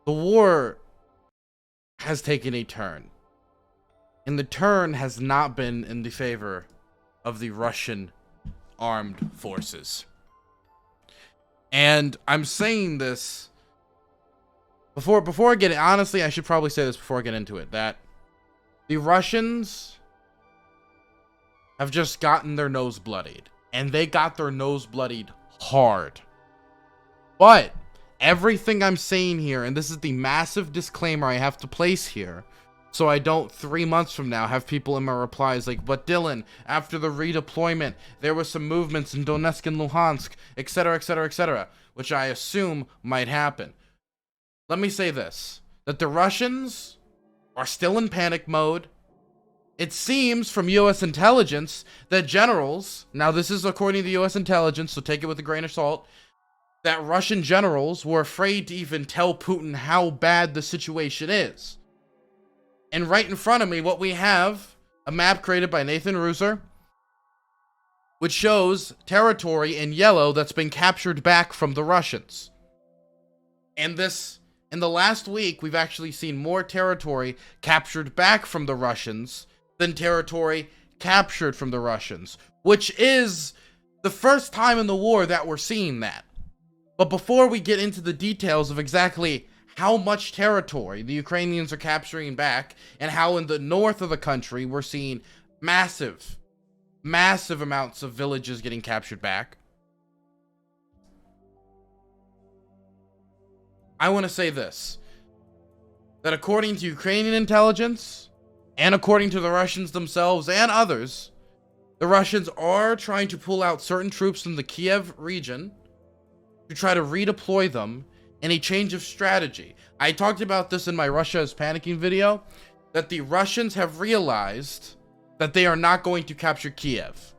The war has taken a turn. And the turn has not been in the favor of the Russian armed forces. And I'm saying this before I get it. Honestly, I should probably say this before I get into it, that the Russians have just gotten their nose bloodied, and they got their nose bloodied hard. But everything I'm saying here, and this is the massive disclaimer I have to place here, so I don't 3 months from now have people in my replies like, but Dylan, after the redeployment, there was some movements in Donetsk and Luhansk, etc., etc., etc., which I assume might happen. Let me say this, that the Russians are still in panic mode. It seems from U.S. intelligence that generals, now this is according to U.S. intelligence, so take it with a grain of salt, that Russian generals were afraid to even tell Putin how bad the situation is. And right in front of me, what we have, a map created by Nathan Ruser, which shows territory in yellow that's been captured back from the Russians. And this, in the last week, we've actually seen more territory captured back from the Russians than territory captured from the Russians, which is the first time in the war that we're seeing that. But before we get into the details of exactly how much territory the Ukrainians are capturing back, and how in the north of the country we're seeing massive amounts of villages getting captured back, I want to say this, that according to Ukrainian intelligence, and according to the Russians themselves and others, the Russians are trying to pull out certain troops from the Kiev region to try to redeploy them in a change of strategy. I talked about this in my Russia is Panicking video, that the Russians have realized that they are not going to capture Kiev.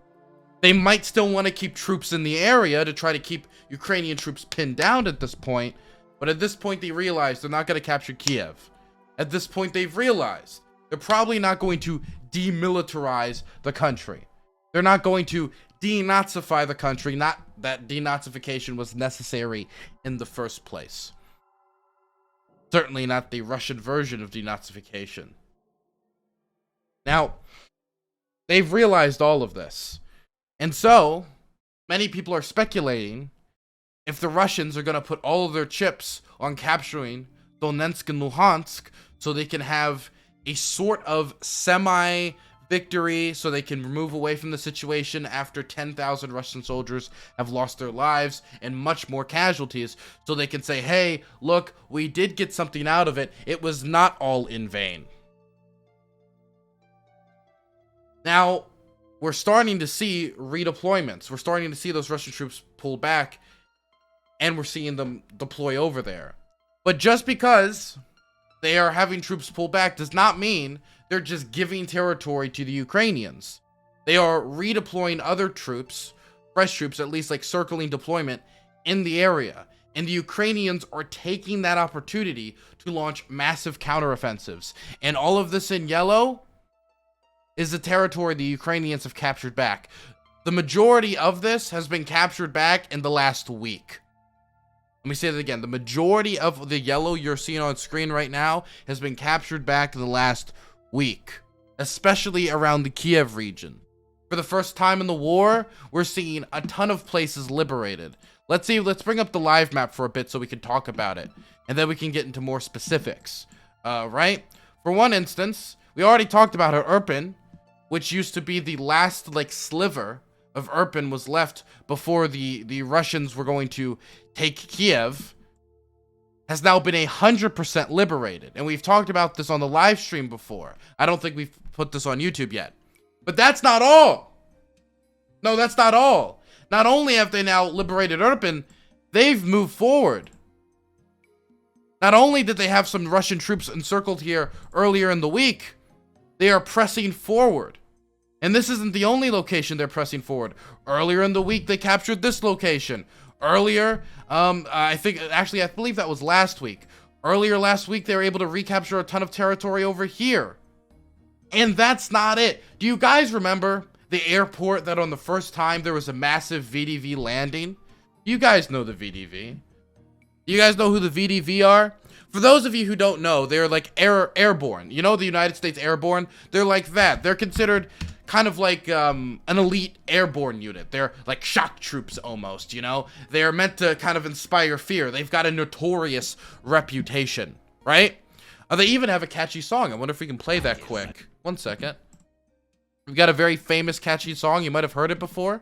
They might still want to keep troops in the area to try to keep Ukrainian troops pinned down at this point, but at this point they realize they're not going to capture Kiev. At this point they've realized they're probably not going to demilitarize the country. They're not going to denazify the country, not that denazification was necessary in the first place. Certainly not the Russian version of denazification. Now, they've realized all of this. And so, many people are speculating if the Russians are going to put all of their chips on capturing Donetsk and Luhansk so they can have a sort of semi-victory, so they can move away from the situation after 10,000 Russian soldiers have lost their lives and much more casualties, so they can say, hey, look, we did get something out of it. It was not all in vain. Now, we're starting to see redeployments. We're starting to see those Russian troops pull back, and we're seeing them deploy over there. But just because they are having troops pull back does not mean they're just giving territory to the Ukrainians. They are redeploying other troops, fresh troops, at least like circling deployment in the area. And the Ukrainians are taking that opportunity to launch massive counteroffensives. And all of this in yellow is the territory the Ukrainians have captured back. The majority of this has been captured back in the last week. Let me say that again. The majority of the yellow you're seeing on screen right now has been captured back in the last week, especially around the Kiev region. For the first time in the war, we're seeing a ton of places liberated. Let's bring up the live map for a bit so we can talk about it, and then we can get into more specifics. Right? For one instance, we already talked about how Irpin, which used to be the last sliver of Irpin was left before the Russians were going to take Kiev, has now been 100% liberated. And we've talked about this on the live stream before. I don't think we've put this on YouTube yet. But that's not all. No, that's not all. Not only have they now liberated Irpin, they've moved forward. Not only did they have some Russian troops encircled here earlier in the week, they are pressing forward. And this isn't the only location they're pressing forward. Earlier in the week, they captured this location. Earlier, I believe that was last week. Earlier last week, they were able to recapture a ton of territory over here. And that's not it. Do you guys remember the airport that on the first time there was a massive VDV landing? You guys know the VDV. You guys know who the VDV are? For those of you who don't know, they're like airborne. You know, the United States Airborne? They're like that. They're considered kind of like an elite airborne unit. They're like shock troops almost, you know? They're meant to kind of inspire fear. They've got a notorious reputation, right? They even have a catchy song. I wonder if we can play that quick. 1 second. We've got a very famous catchy song. You might have heard it before.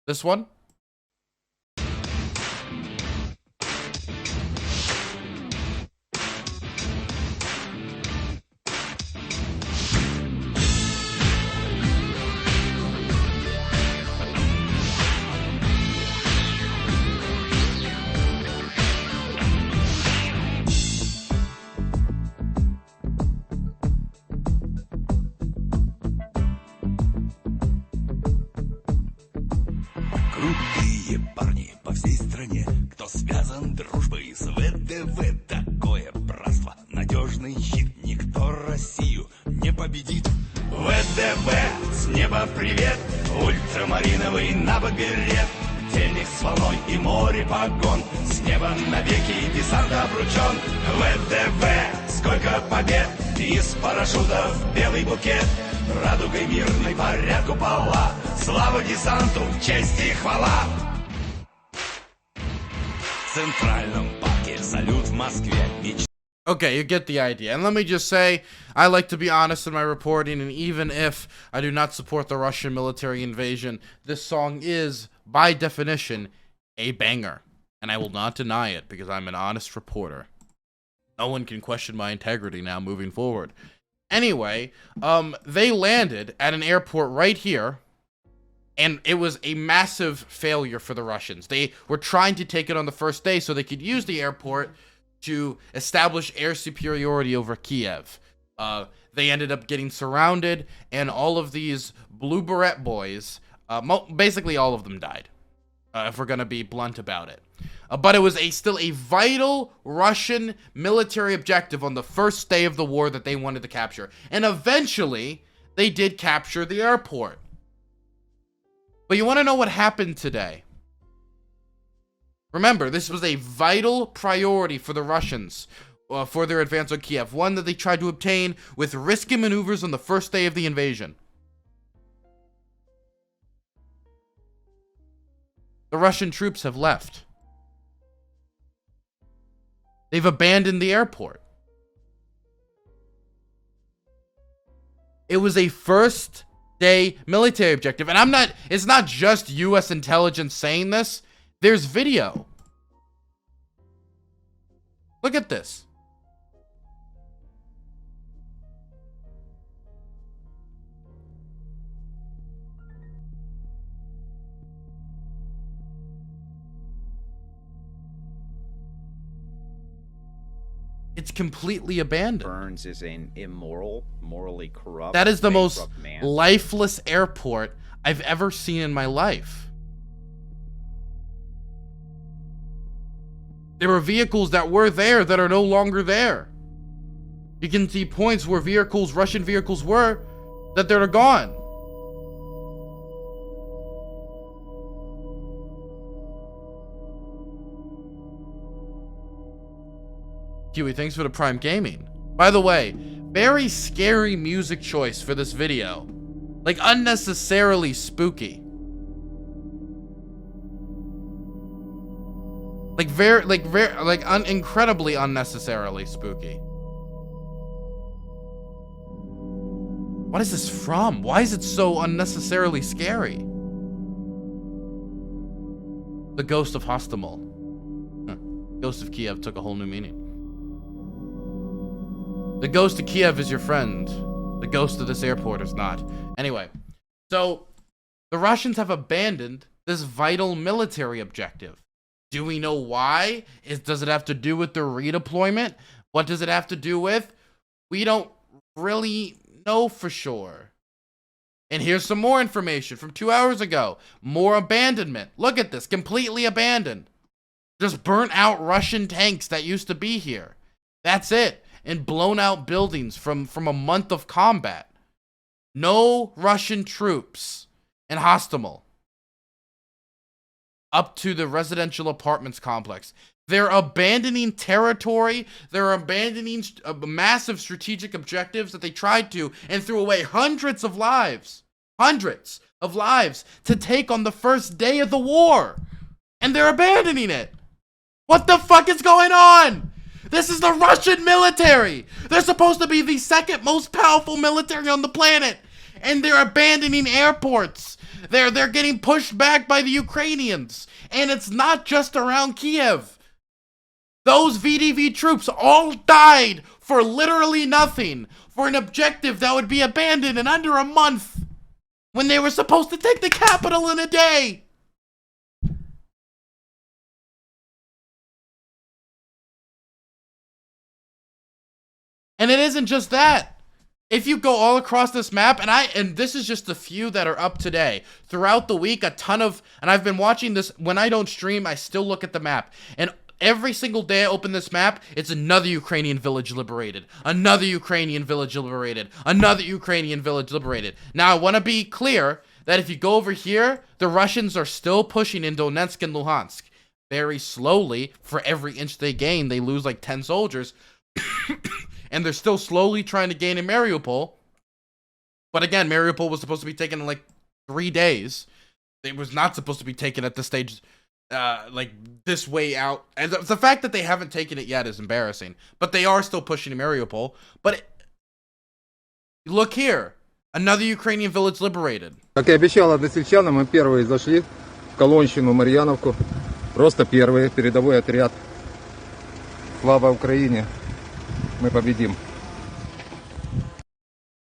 This one. Крутые парни по всей стране, кто связан дружбой с ВДВ. Такое братство, надежный щит, никто Россию не победит. ВДВ, с неба привет, ультрамариновый набоберет. Телек с волной и море погон, с неба навеки десант обручен. ВДВ, сколько побед, из парашютов белый букет. Радугой мирной порядку пола, слава десанту, честь и хвала. В Центральном парке салют в Москве. Okay, you get the idea. And let me just say, I like to be honest in my reporting, and even if I do not support the Russian military invasion, this song is, by definition, a banger. And I will not deny it, because I'm an honest reporter. No one can question my integrity now moving forward. Anyway, they landed at an airport right here, and it was a massive failure for the Russians. They were trying to take it on the first day so they could use the airport to establish air superiority over Kiev. They ended up getting surrounded, and all of these Blue Beret boys, basically all of them died, if we're going to be blunt about it. But it was still a vital Russian military objective on the first day of the war that they wanted to capture. And eventually, they did capture the airport. But you want to know what happened today? Remember, this was a vital priority for the Russians for their advance on Kiev. One that they tried to obtain with risky maneuvers on the first day of the invasion. The Russian troops have left. They've abandoned the airport. It was a first day military objective. And it's not just US intelligence saying this. There's video. Look at this. It's completely abandoned. Burns is an immoral, morally corrupt. That is the most bankrupt man. lifeless airport I've ever seen in my life. There were vehicles that were there that are no longer there. You can see points where vehicles, Russian vehicles were, that they're gone. Huey, thanks for the Prime Gaming. By the way, very scary music choice for this video. Like, unnecessarily spooky. Incredibly unnecessarily spooky. What is this from? Why is it so unnecessarily scary? The Ghost of Hostomel. Ghost of Kiev took a whole new meaning. The Ghost of Kiev is your friend. The ghost of this airport is not. Anyway, so the Russians have abandoned this vital military objective. Do we know why? Does it have to do with the redeployment? What does it have to do with? We don't really know for sure. And here's some more information from 2 hours ago. More abandonment. Look at this. Completely abandoned. Just burnt out Russian tanks that used to be here. That's it. And blown out buildings from a month of combat. No Russian troops in Hostomel. Up to the residential apartments complex. They're abandoning territory. They're abandoning massive strategic objectives that they tried to and threw away hundreds of lives to take on the first day of the war. And they're abandoning it. What the fuck is going on? This is the Russian military. They're supposed to be the second most powerful military on the planet. And they're abandoning airports. They're getting pushed back by the Ukrainians. And it's not just around Kiev. Those VDV troops all died for literally nothing, for an objective that would be abandoned in under a month, when they were supposed to take the capital in a day. And it isn't just that. If you go all across this map, and this is just the few that are up today. Throughout the week, and I've been watching this, when I don't stream, I still look at the map. And every single day I open this map, it's another Ukrainian village liberated. Another Ukrainian village liberated. Another Ukrainian village liberated. Now, I want to be clear that if you go over here, the Russians are still pushing in Donetsk and Luhansk. Very slowly. For every inch they gain, they lose like 10 soldiers. And they're still slowly trying to gain in Mariupol. But again, Mariupol was supposed to be taken in like 3 days. It was not supposed to be taken at this stage, like this way out. And the fact that they haven't taken it yet is embarrassing. But they are still pushing in Mariupol. But look here. Another Ukrainian village liberated. Как и обещал односельчанам, мы первые зашли в Колонщину, Марьяновку. Просто первые, передовой отряд. Слава Украине! Мы победим.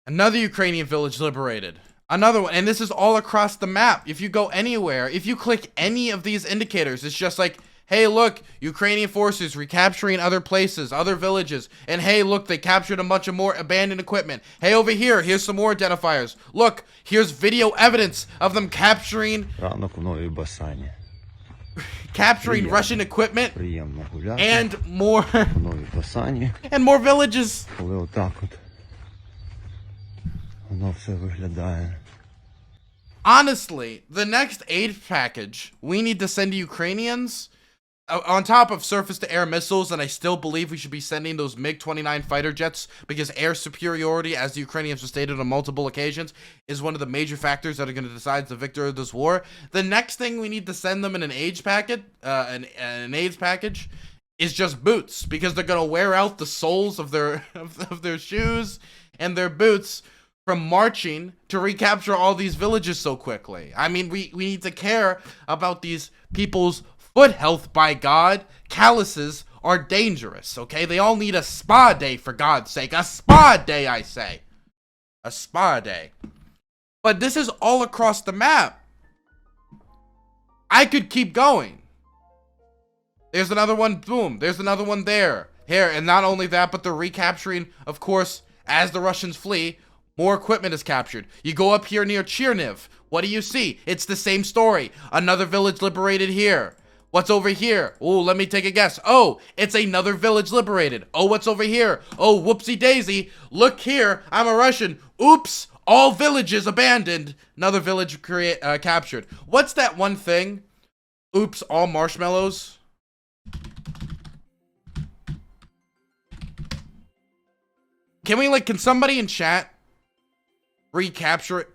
Another Ukrainian village liberated. Another one. And this is all across the map. If you go anywhere, if you click any of these indicators, it's just like, hey, look, Ukrainian forces recapturing other places, other villages. And hey, look, they captured a bunch of more abandoned equipment. Hey, over here, here's some more identifiers. Look, here's video evidence of them capturing Russian equipment and more and more villages. Honestly, the next aid package we need to send to Ukrainians, on top of surface-to-air missiles, and I still believe we should be sending those MiG-29 fighter jets, because air superiority, as the Ukrainians have stated on multiple occasions, is one of the major factors that are going to decide the victor of this war. The next thing we need to send them in an AIDS packet, an AIDS package, is just boots, because they're going to wear out the soles of their of their shoes and their boots from marching to recapture all these villages so quickly. I mean, we need to care about these people's foot health, by God. Calluses are dangerous, okay? They all need a spa day, for God's sake. A spa day, I say. A spa day. But this is all across the map. I could keep going. There's another one, boom. There's another one there. Here, and not only that, but they're recapturing, of course, as the Russians flee, more equipment is captured. You go up here near Cherniv. What do you see? It's the same story. Another village liberated here. What's over here? Oh, let me take a guess. Oh, it's another village liberated. Oh, what's over here? Oh, whoopsie daisy. Look here. I'm a Russian. Oops. All villages abandoned. Another village captured. What's that one thing? Oops, all marshmallows. Can somebody in chat recapture it?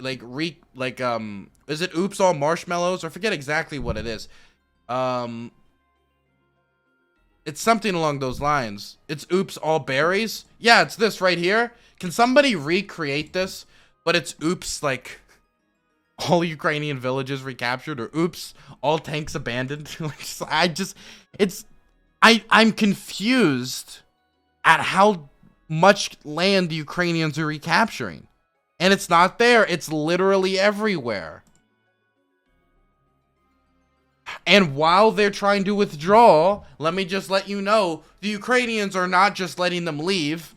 Is it oops, all marshmallows? I forget exactly what it is. It's something along those lines. It's oops, all berries. Yeah, it's this right here. Can somebody recreate this? But it's oops, like all Ukrainian villages recaptured, or oops, all tanks abandoned. I'm confused at how much land the Ukrainians are recapturing. And it's not there. It's literally everywhere. And while they're trying to withdraw, let me just let you know, the Ukrainians are not just letting them leave.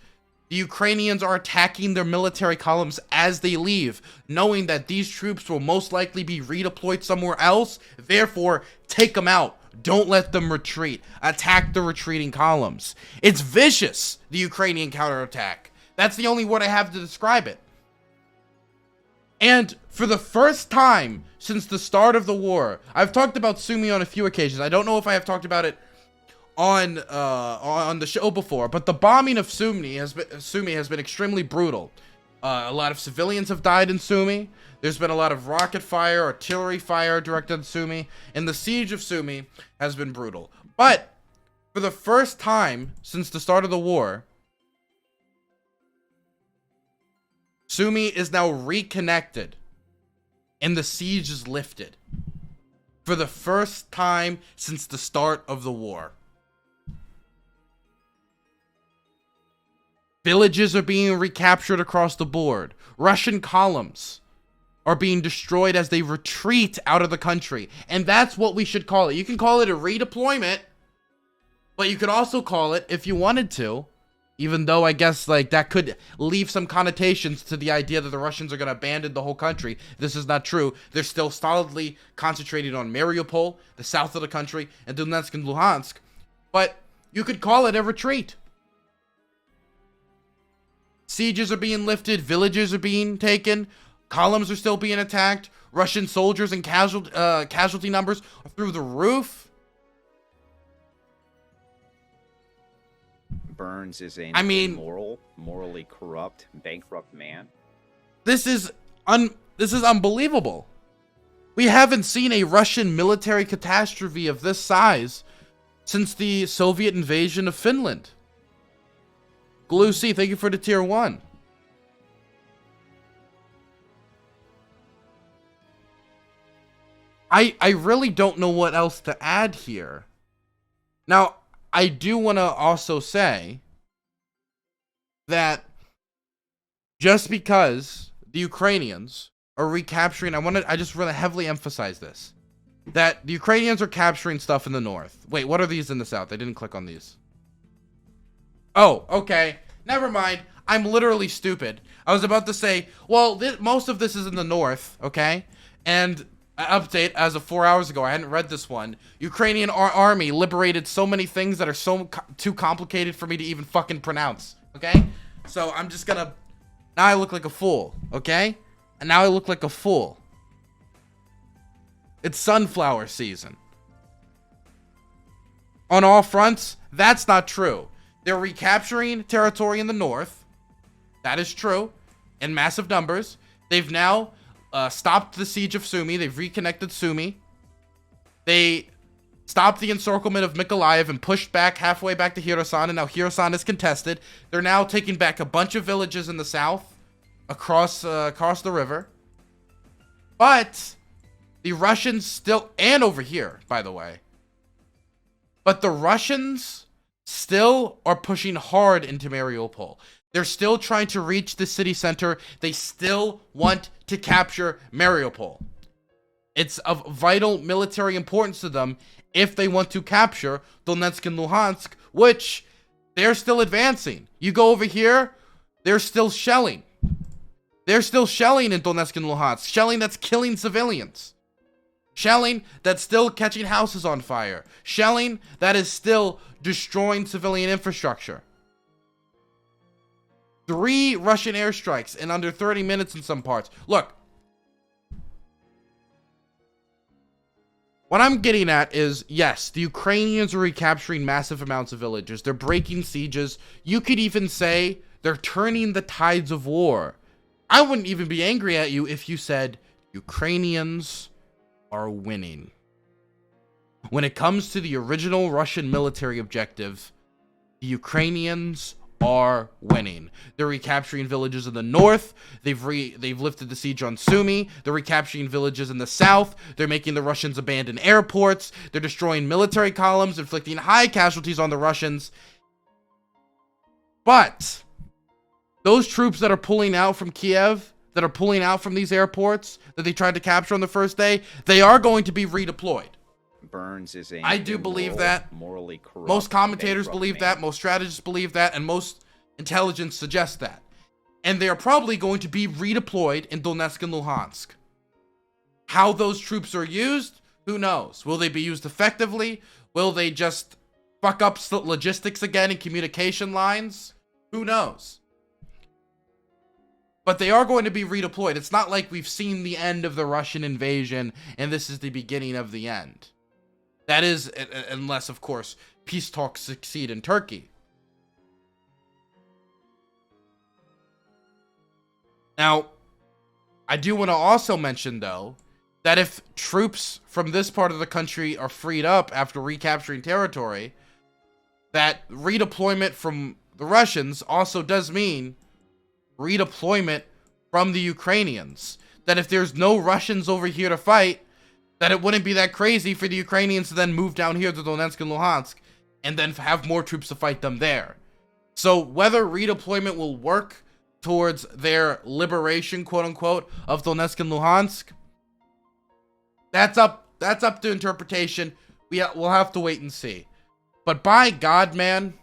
The Ukrainians are attacking their military columns as they leave, knowing that these troops will most likely be redeployed somewhere else. Therefore, take them out. Don't let them retreat. Attack the retreating columns. It's vicious, the Ukrainian counterattack. That's the only word I have to describe it. And for the first time since the start of the war, I've talked about Sumy on a few occasions. I don't know if I have talked about it on the show before, but the bombing of Sumy has been extremely brutal. A lot of civilians have died in Sumy. There's been a lot of rocket fire, artillery fire directed at Sumy, and the siege of Sumy has been brutal. But for the first time since the start of the war, Sumy is now reconnected, and the siege is lifted. For the first time since the start of the war. Villages are being recaptured across the board. Russian columns are being destroyed as they retreat out of the country. And that's what we should call it. You can call it a redeployment, but you could also call it, if you wanted to, even though I guess like that could leave some connotations to the idea that the Russians are going to abandon the whole country. This is not true. They're still solidly concentrated on Mariupol, the south of the country, and Donetsk and Luhansk. But you could call it a retreat. Sieges are being lifted. Villages are being taken. Columns are still being attacked. Russian soldiers and casualty numbers are through the roof. Burns is an immoral, morally corrupt, bankrupt man. This is unbelievable. We haven't seen a Russian military catastrophe of this size since the Soviet invasion of Finland. Glucy, thank you for the tier 1. I really don't know what else to add here. Now, I do want to also say that just because the Ukrainians are recapturing, I just really heavily emphasize this, that the Ukrainians are capturing stuff in the north. Wait, what are these in the south? I didn't click on these. Oh, okay. Never mind. I'm literally stupid. I was about to say, well, most of this is in the north, okay? And update as of 4 hours ago, I hadn't read this one. Ukrainian army liberated so many things that are too complicated for me to even fucking pronounce, okay? So I'm just gonna, now I look like a fool, okay? And now I look like a fool. It's sunflower season. On all fronts, that's not true. They're recapturing territory in the north. That is true. In massive numbers. They've now stopped the siege of Sumy. They've reconnected Sumy. They stopped the encirclement of Mykolaiv and pushed back halfway back to Kherson, and now Kherson is contested. They're now taking back a bunch of villages in the south across the river. But the Russians still, and over here, by the way. But the Russians still are pushing hard into Mariupol. They're still trying to reach the city center. They still want to capture Mariupol. It's of vital military importance to them if they want to capture Donetsk and Luhansk, which they're still advancing. You go over here, they're still shelling. They're still shelling in Donetsk and Luhansk. Shelling that's killing civilians. Shelling that's still catching houses on fire. Shelling that is still destroying civilian infrastructure. 3 Russian airstrikes in under 30 minutes in some parts. Look. What I'm getting at is, yes, the Ukrainians are recapturing massive amounts of villages. They're breaking sieges. You could even say they're turning the tides of war. I wouldn't even be angry at you if you said Ukrainians are winning. When it comes to the original Russian military objective, the Ukrainians are winning. They're recapturing villages in the north. They've lifted the siege on Sumy. They're recapturing villages in the south. They're making the Russians abandon airports. They're destroying military columns, inflicting high casualties on the Russians. But those troops that are pulling out from Kiev, that are pulling out from these airports that they tried to capture on the first day, they are going to be redeployed. Burns is a I do believe that. Morally corrupt. Most commentators bankrupt believe man. that. Most strategists believe that. And most intelligence suggests that. And they are probably going to be redeployed in Donetsk and Luhansk. How those troops are used, who knows? Will they be used effectively? Will they just fuck up logistics again and communication lines? Who knows? But they are going to be redeployed. It's not like we've seen the end of the Russian invasion and this is the beginning of the end. That is, unless, of course, peace talks succeed in Turkey. Now, I do want to also mention, though, that if troops from this part of the country are freed up after recapturing territory, that redeployment from the Russians also does mean redeployment from the Ukrainians. That if there's no Russians over here to fight, that it wouldn't be that crazy for the Ukrainians to then move down here to Donetsk and Luhansk and then have more troops to fight them there. So whether redeployment will work towards their liberation, quote unquote, of Donetsk and Luhansk, that's up to interpretation. We'll have to wait and see. But by God, man,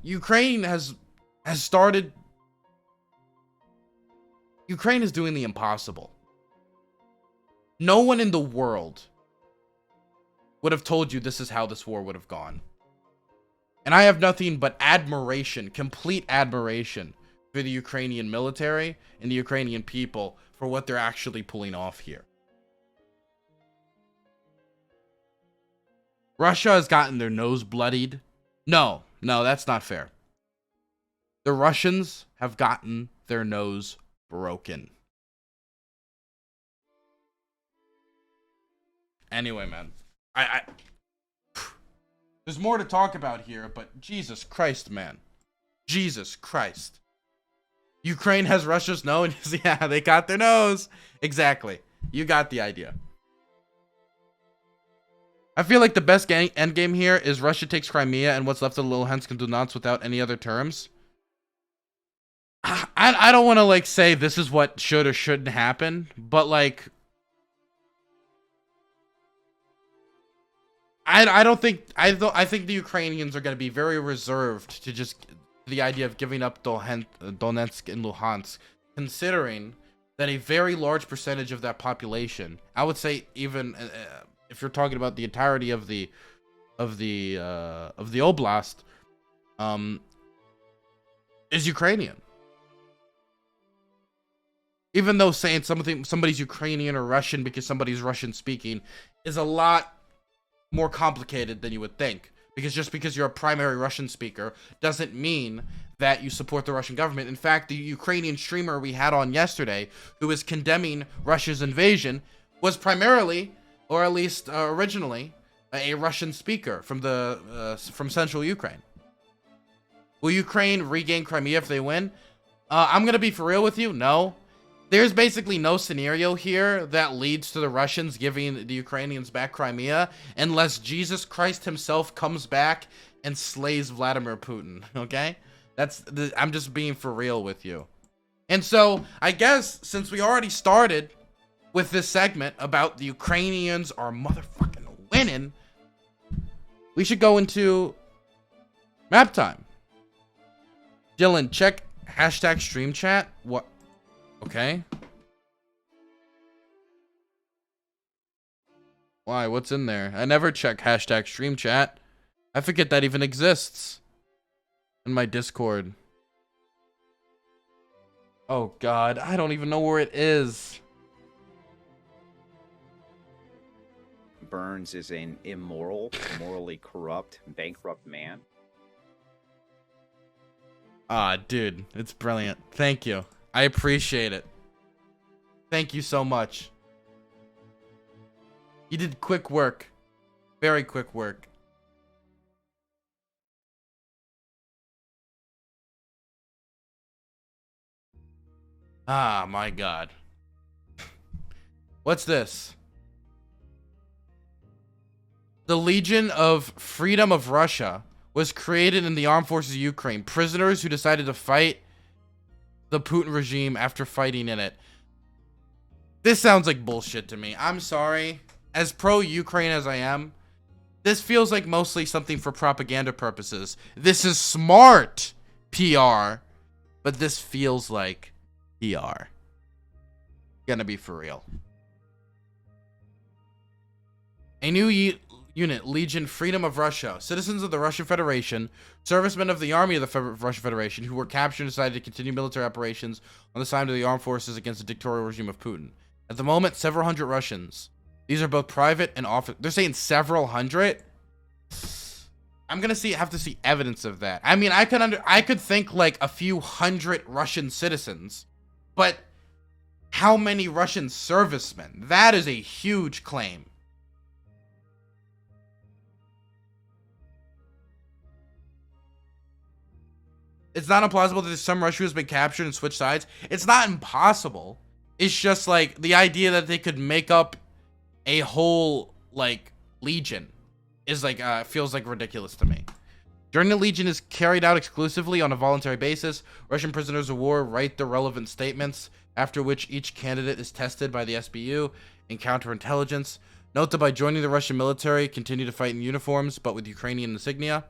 Ukraine has started. Ukraine is doing the impossible. No one in the world would have told you this is how this war would have gone. And I have nothing but admiration, complete admiration for the Ukrainian military and the Ukrainian people for what they're actually pulling off here. Russia has gotten their nose bloodied. No, that's not fair. The Russians have gotten their nose broken. Anyway, man, I there's more to talk about here, but Jesus Christ, man. Jesus Christ. Ukraine has Russia's nose. Yeah, they got their nose. Exactly. You got the idea. I feel like the best endgame here is Russia takes Crimea and what's left of Luhansk and Donetsk without any other terms. I don't want to like say this is what should or shouldn't happen, but like I think the Ukrainians are going to be very reserved to just the idea of giving up Donetsk and Luhansk, considering that a very large percentage of that population, I would say even if you're talking about the entirety of the oblast, is Ukrainian. Even though saying somebody's Ukrainian or Russian because somebody's Russian speaking is a lot more complicated than you would think. Because just because you're a primary Russian speaker doesn't mean that you support the Russian government. In fact, the Ukrainian streamer we had on yesterday, who is condemning Russia's invasion, was primarily, or at least originally, a Russian speaker from central Ukraine. Will Ukraine regain Crimea if they win? I'm gonna be for real with you. No. There's basically no scenario here that leads to the Russians giving the Ukrainians back Crimea unless Jesus Christ himself comes back and slays Vladimir Putin, okay? I'm just being for real with you. And so, I guess, since we already started with this segment about the Ukrainians are motherfucking winning, we should go into map time. Dylan, check hashtag stream chat. What? Okay. Why? What's in there? I never check hashtag stream chat. I forget that even exists in my Discord. Oh God, I don't even know where it is. Burns is an immoral, morally corrupt, bankrupt man. Ah, dude, it's brilliant. Thank you. I appreciate it. Thank you so much. You did quick work. Very quick work. Ah, my God. What's this? The Legion of Freedom of Russia was created in the armed forces of Ukraine. Prisoners who decided to fight the Putin regime after fighting in it. This sounds like bullshit to me. I'm sorry. As pro-Ukraine as I am, this feels like mostly something for propaganda purposes. This is smart PR, but this feels like PR. Gonna be for real. A new unit, Legion Freedom of Russia. Citizens of the Russian Federation, servicemen of the Army of the Russian Federation who were captured and decided to continue military operations on the side of the armed forces against the dictatorial regime of Putin. At the moment, several hundred Russians These are both private and office. They're saying several hundred. I'm gonna have to see evidence of that. I mean, I could think like a few hundred Russian citizens, but how many Russian servicemen? That is a huge claim. It's not implausible that some Russia has been captured and switched sides. It's not impossible. It's just like the idea that they could make up a whole like legion is like feels like ridiculous to me. During the Legion is carried out exclusively on a voluntary basis. Russian prisoners of war write the relevant statements, after which each candidate is tested by the SBU in counterintelligence. Note that by joining the Russian military, continue to fight in uniforms, but with Ukrainian insignia.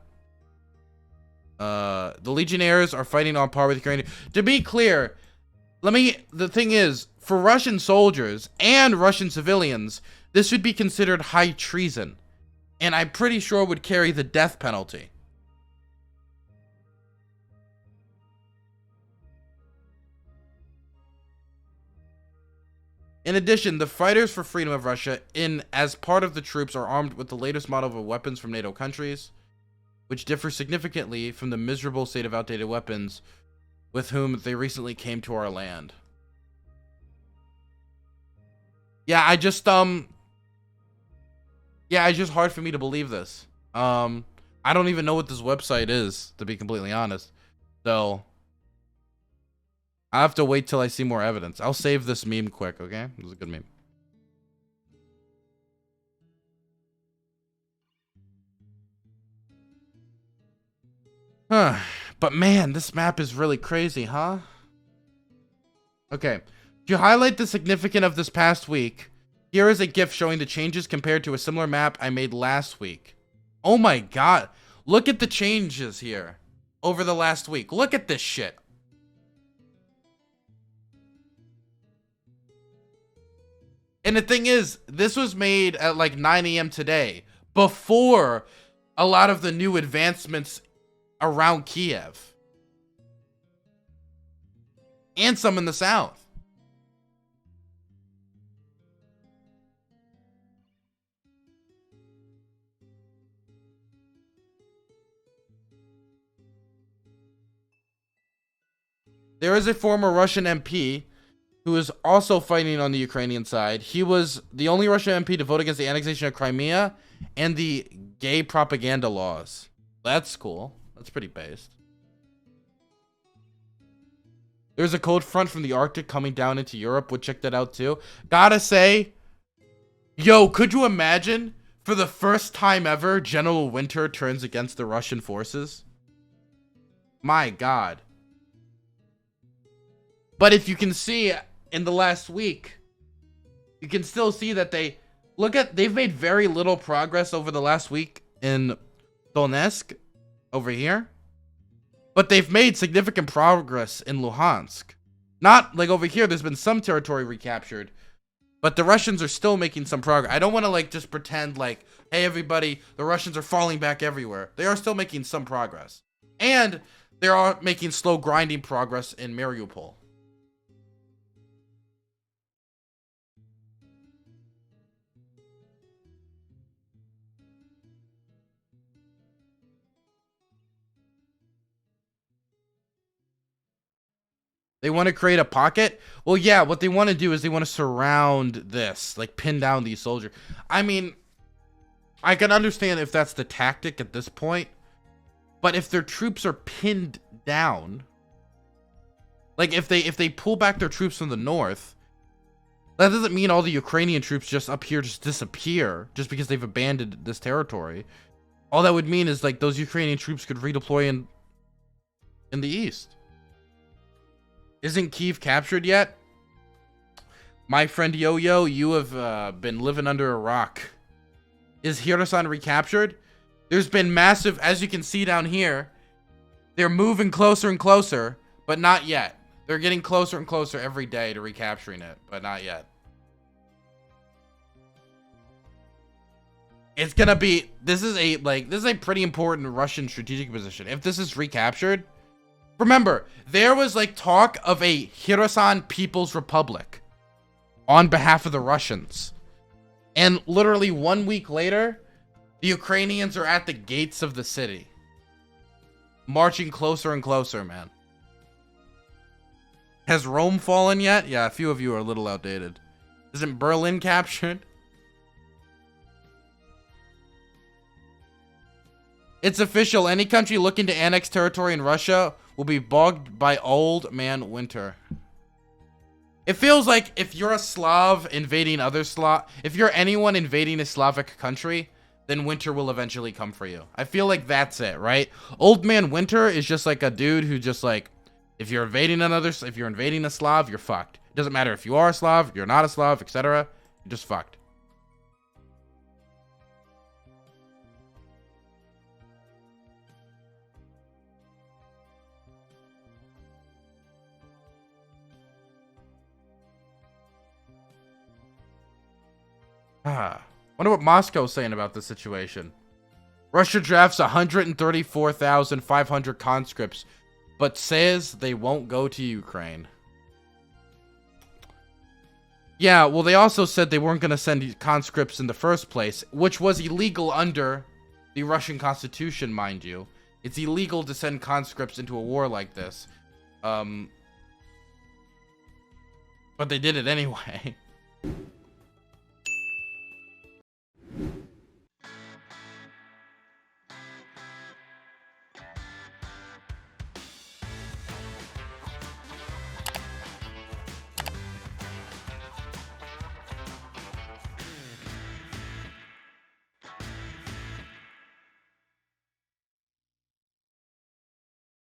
The Legionnaires are fighting on par with Ukrainian. To be clear, the thing is, for Russian soldiers and Russian civilians, this would be considered high treason, and I'm pretty sure would carry the death penalty. In addition, the Fighters for Freedom of Russia, as part of the troops, are armed with the latest model of weapons from NATO countries, which differ significantly from the miserable state of outdated weapons with whom they recently came to our land. Yeah, it's just hard for me to believe this. I don't even know what this website is, to be completely honest. So I have to wait till I see more evidence. I'll save this meme quick, okay? This is a good meme. But man, this map is really crazy, huh? Okay. To highlight the significance of this past week, here is a GIF showing the changes compared to a similar map I made last week. Oh my god. Look at the changes here over the last week. Look at this shit. And the thing is, this was made at like 9 a.m. today, before a lot of the new advancements around Kiev. And some in the south. There is a former Russian MP who is also fighting on the Ukrainian side. He was the only Russian MP to vote against the annexation of Crimea and the gay propaganda laws. That's cool. That's pretty based. There's a cold front from the Arctic coming down into Europe. We'll check that out too. Gotta say, yo, could you imagine for the first time ever, General Winter turns against the Russian forces? My God. But if you can see in the last week, you can still see that they've made very little progress over the last week in Donetsk over here. But they've made significant progress in Luhansk. Not like over here, there's been some territory recaptured, but the Russians are still making some progress. I don't want to like just pretend like, hey everybody, the Russians are falling back everywhere. They are still making some progress. And they are making slow grinding progress in Mariupol. They want to create a pocket? Well, yeah, what they want to do is they want to surround this, like pin down these soldiers. I mean, I can understand if that's the tactic at this point, but if their troops are pinned down, like if they pull back their troops from the north, that doesn't mean all the Ukrainian troops just up here just disappear just because they've abandoned this territory. All that would mean is like those Ukrainian troops could redeploy in the east. Isn't Kyiv captured yet? My friend Yo-Yo, you have been living under a rock. Is Kherson recaptured? There's been massive, as you can see down here, they're moving closer and closer, but not yet. They're getting closer and closer every day to recapturing it, but not yet. It's gonna be, this is a pretty important Russian strategic position. If this is recaptured, remember, there was like talk of a Kherson People's Republic on behalf of the Russians. And literally 1 week later, the Ukrainians are at the gates of the city. Marching closer and closer, man. Has Rome fallen yet? Yeah, a few of you are a little outdated. Isn't Berlin captured? It's official. Any country looking to annex territory in Russia will be bogged by old man winter. It feels like if you're a Slav invading other if you're anyone invading a Slavic country, then winter will eventually come for you. I feel like that's it, right? Old man winter is just like a dude who just like, if you're invading if you're invading a Slav, you're fucked. It doesn't matter if you are a Slav, you're not a Slav, etc. You're just fucked. Wonder what Moscow's saying about this situation. Russia drafts 134,500 conscripts, but says they won't go to Ukraine. Yeah, well, they also said they weren't going to send conscripts in the first place, which was illegal under the Russian constitution, mind you. It's illegal to send conscripts into a war like this. But they did it anyway.